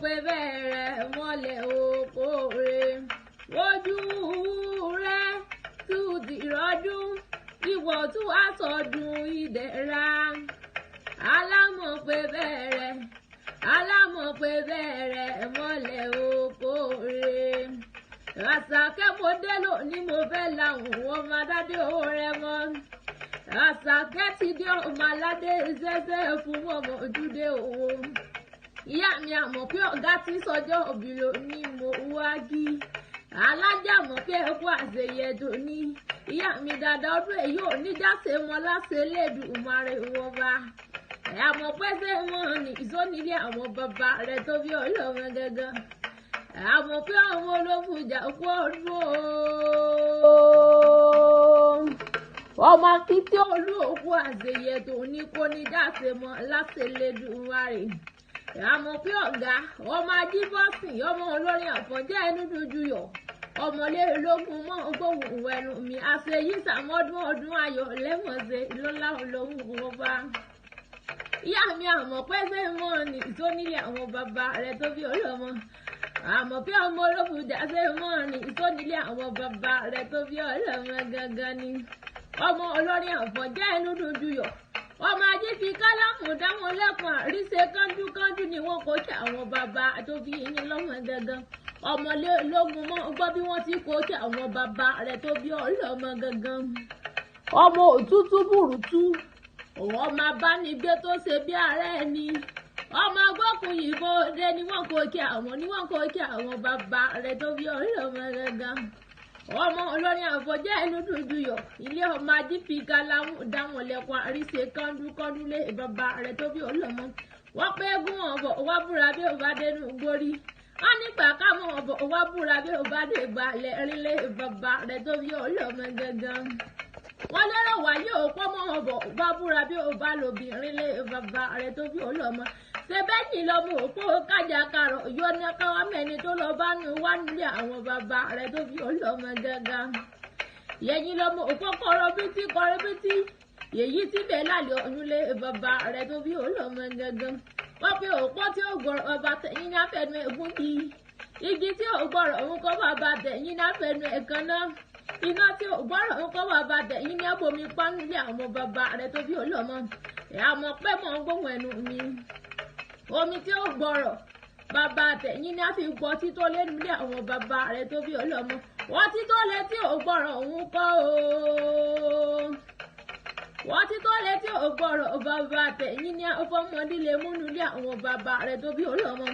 pé bẹ̀rẹ̀ mọ́lẹ̀ òkòrè ojú rẹ̀ tún ti rọ́dún ìwọ̀ tún àtọ̀dún ìdẹ̀ra alámọ̀ pé bẹ̀rẹ̀ mọ́lẹ̀ òkòrè Àṣàkẹ́ mo dé lónìí mo fẹ́ làwọn ọmọ aládé owó rẹ mọ́ Àṣàkẹ́ ti dé ọmọ aládé ṣẹ́ṣẹ́ fún ọmọ ojúde owó ìyá mi àmọ̀ pé ọ̀gá tí sọjọ́ òbí ló ní mo wá kí alájà mọ̀ pé ẹkú àṣeyẹ tó ní ìyá mi dáadáa ọdún èyí ò ní jáse wọn láṣẹ lẹ́dùnmarè wọn bá àmọ̀ pé ṣé wọn ní ìsónílé àwọn bàbá rẹ̀ tó bí ọlọ́mọ gẹ́gẹ́ àmọ̀ pé àwọn olófùjà kú ọdún ọmọ akitì olóòkú àṣeyẹ tó ní kó ní jáse wọn láṣẹ lẹ́dùnmarè àmọ̀ pé ọ̀gá ọmọ ajíbọ́sìn ọmọ olórin àfọ̀njẹ́ ẹnu dojú yọ ọmọlé ológun mọ́ gbóhùn ẹnu mi àṣeyí sàmọ́dún ọdún ayọ̀ lẹ́mọ̀ọ́sẹ̀ lọ́lá olóhùn wọn bá ìyá mi àmọ̀ pé ṣé mọ́ ní ìsónílé àwọn bàbá rẹ̀ tó bí ọlọ́mọ àmọ̀ pé ọmọ olófùjà ṣé mọ́ ní ìsónílé àwọn bàbá rẹ̀ tó bí ọlọ́mọ gangan ni ọmọ olórin àfọ̀njẹ́ ẹnu dojú yọ ọmọ ajé fi kálámù dáwọn lẹ́kùn àríṣe kánjúkánjú ni wọ́n kó kí àwọn bàbá tó bí yín lọ́mọ gangan ọmọlé ológun mọ́ gbọ́ bí wọ́n ti kó kí àwọn bàbá rẹ̀ tó bí ọlọ́mọ gangan ọmọ òtútù burúkú ọmọ abánigbé tó ṣe bí ààrẹ ẹni ọmọ agbókùn yìnbó dé ni wọ́n kó kí àwọn bàbá rẹ̀ tó bí ọlọ́mọ gangan ọmọ olórin àfọ̀njẹ́ ẹnu dúdú yọ ilé ọmọ ajífìgà láwọn dáwọn lẹ́kùn àríṣe kánjúkánjú lé bàbá rẹ̀ tó bí ọlọ́mọ wọ́n pé gún ọ̀bọ̀ wá búra bí ó bá dénú gbórí wọ́n nígbà káwọn ọ̀bọ̀ wá búra bí ó bá dé gbalẹ̀ rílé bàbá rẹ̀ tó bí ọlọ́mọ gangan wọ́n lọ́rọ̀ wáyé òpómọ́ ọ̀bọ̀ wá búra bí ó bá lóbìnrin lé bàbá rẹ̀ tó bí ọlọ́mọ ṣe bẹ́ẹ̀ni lọ́mọ òpó kájà karọ̀ yọ ní káwá mẹ́ni tó lọ bá nu wá nílé àwọn bàbá rẹ̀ tó bí ọlọ́mọ gangan yẹ̀yìn lọ́mọ òpó kọrọ bítí yèyí tí bẹ́ẹ̀ lálẹ́ ọ̀nulẹ̀ bàbá rẹ̀ tó bí ọlọ́mọ gangan wọ́n pe òpó tí ó gbọ́rọ̀ bàbá tẹ̀yìn ní afẹ́nu ẹ̀gún yìí igi tí ó gbọ́rọ̀ òun kọ́ bàbá tẹ̀yìn ní afẹ́nu ẹ̀kan náà iná tí ó gbọ́rọ̀ òun kọ́ bàbá tẹ̀yìn ní abomi pánulẹ̀ àwọn bàbá rẹ̀ tó bí ọlọ́mọ àmọ́ pẹ́ mọ́ gbóhùn ẹnu mi omi tí ó gbọ́rọ̀ bàbá tẹ̀yìn ní a fi gbọ́ tító lé nílé àwọn bàbá rẹ̀ tó bí ọlọ́mọ wọ́n tító lé tí ò gbọ́rọ̀ òun kọ́ wọ́n tító lé tí ò gbọ́rọ̀ bàbá tẹ̀yìn ní ọfọmọdé lè múnú lé àwọn bàbá rẹ̀ tó bí ọlọ́mọ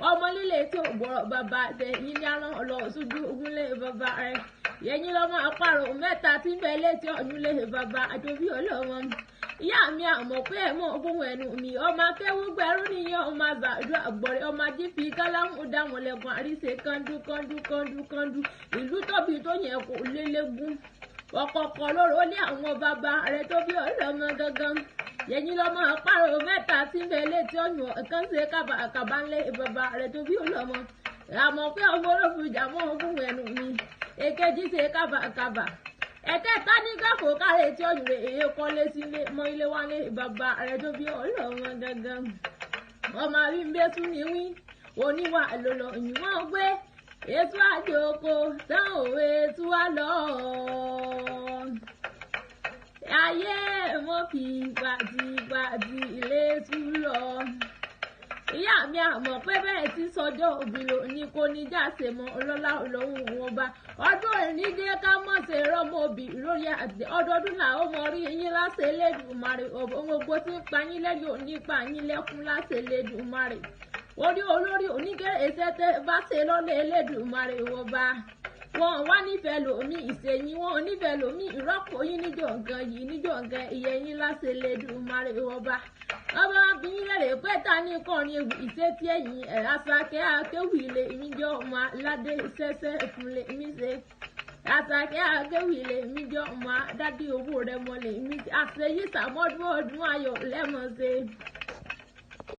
ọmọ líle tí ò gbọ́rọ̀ bàbá tẹ̀yìn ní aràn ọlọ́ sójú ogun lé bàbá rẹ̀ yẹ̀yìn lọ́mọ àparò mẹ́ta tí bẹ́ẹ̀ lé tí ọ̀nù lé bàbá tó bí ọlọ́mọ ìyá mi àmọ̀ pé ẹ̀mọ́ ohun ẹnu mi ọmọ akẹ́wọ́ gbẹrú nìyẹn ọmọ àgbàdo àgbọ̀rẹ́ ọmọ ajífi kálámù dáwọn lẹ́kùn àríṣe kánjú ìlú tóbi tó yẹ kó lélẹ́gùn ọ̀kọ̀ọ̀kọ̀ lóró lé àwọn bàbá rẹ̀ tó bí ọlọ́mọ gangan yẹ̀yìn lọ́mọ àparò mẹ́ta tí bẹ́ẹ̀lẹ́ tí ọ̀yàn kan ṣe kábàkàbá ńlẹ̀ bàbá rẹ̀ tó bí ọlọ́mọ àmọ̀ pé ọmọ olófùjà mọ́ ohun ẹnu mi èkejì ṣe kábàkàbà ẹ̀kẹta ní káfò kárẹ̀ tí ọ̀yùn rẹ̀ èyí kọ́lé sílé mọ́ ilé wálé bàbá rẹ̀ tó bí ọlọ́mọ gangan ọmọ àrímbẹ́tún ni wí oníwà lọ́lọ́ ìwọ̀n gbé ètò àjòkò tán òwe tí wà lọ ayé mo fi gbàdìgbàdì ilé tú lọ ìyá mi àmọ̀ pé bẹ́ẹ̀ tí sọjọ́ òbí lò ní kò ní jáse mọ́ ọlọ́lá olóhùn wọn bá ọdún ìnídé ká mọ̀ ṣe rọ́mọ òbí lórí àti ọdọọdún làwọn ọmọ rí yín láṣẹ Elédùmarè ọ̀bọ̀n gbogbo tí ń pa yín lẹ́yìn onípa yín lẹ́kún láṣẹ Elédùmarè orí olórí oníkéré ṣẹ́tẹ́ bá ṣe lọ́lẹ̀ Elédùmarè wọn bá wọn wá nífẹ̀ẹ́ lòmí ìṣèyìn wọn nífẹ̀ẹ́ lòmí ìrọ́pò yín níjọ nǹkan ìyẹ̀yìn láṣẹ Elédùmarè wọn bá ọba abìyín lẹ́rẹ̀ pé ta ní kọrin ewu ìṣètì ẹ̀yìn Àṣàkẹ́ akéwì ilé ìmíjọ́ ọmọ aládé ṣẹ́ṣẹ́ ìfúnlẹ̀ ìmíṣe Àṣàkẹ́ akéwì ilé ìmíjọ́ ọmọ dádì owó rẹ̀ mọ́lẹ̀ ìmíṣe àṣeyí sàmọ́dún ọdún ayọ̀ lẹ́mọ̀ọ́ṣe.